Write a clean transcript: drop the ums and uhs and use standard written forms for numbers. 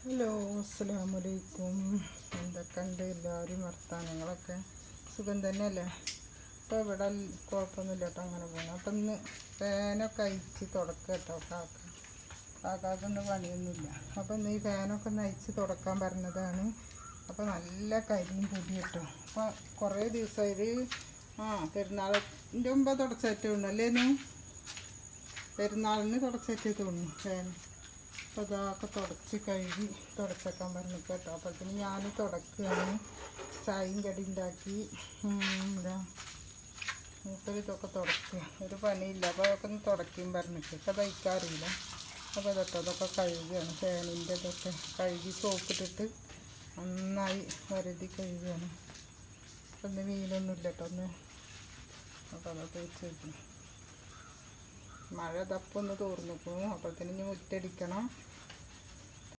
Hello, അസ്സലാമലൈക്കും. എന്തൊക്കെയുണ്ട് എല്ലാവരും വർത്താനങ്ങളൊക്കെ? സുഖം തന്നെയല്ലേ? അപ്പോൾ ഇവിടെ കുഴപ്പമൊന്നുമില്ല കേട്ടോ, അങ്ങനെ പോകുന്നു. അപ്പം ഇന്ന് ഫാനൊക്കെ അയച്ച് തുടക്കുക കേട്ടോ. കാക്കാക്കൊന്നും പണിയൊന്നുമില്ല. അപ്പം ഇന്ന് ഈ ഫാനൊക്കെ ഒന്ന് അയച്ച് തുടക്കാൻ പറഞ്ഞതാണ്. അപ്പോൾ നല്ല കരിയും പൊടി കേട്ടോ. അപ്പോൾ കുറേ ദിവസമായി പെരുന്നാളിൻ്റെ മുമ്പ് തുടച്ചേറ്റ് തോന്നുന്നു അല്ലേ? പെരുന്നാളിന് തുടച്ചേറ്റ് തോന്നുന്നു ഫാൻ. അപ്പോൾ ഇതൊക്കെ തുടച്ച് കഴുകി തുടച്ചേക്കാൻ പറഞ്ഞു കേട്ടോ. അപ്പോഴത്തേന് ഞാൻ തുടക്കുകയാണ്. ചായയും കടി ഉണ്ടാക്കി എന്താ മൂപ്പര് ഇതൊക്കെ തുടക്കുക. ഒരു പണിയില്ല. അപ്പോൾ അതൊക്കെ ഒന്ന് തുടക്കുകയും പറഞ്ഞിട്ട് ഒക്കെ തയ്ക്കാറില്ല. അപ്പോൾ അതൊക്കെ കഴുകുകയാണ്. ഫാനിൻ്റെ ഇതൊക്കെ കഴുകി സോപ്പിട്ടിട്ട് നന്നായി വരതി കഴുകുകയാണ്. അപ്പം ഇന്ന് മീനൊന്നുമില്ല കേട്ടോ ഒന്ന്. അപ്പോൾ അതൊക്കെ വെച്ച് വയ്ക്കണം. മഴ തപ്പൊന്ന് തോർന്നിക്കുന്നു. അപ്പോഴത്തേന് ഇനി മുറ്റടിക്കണം.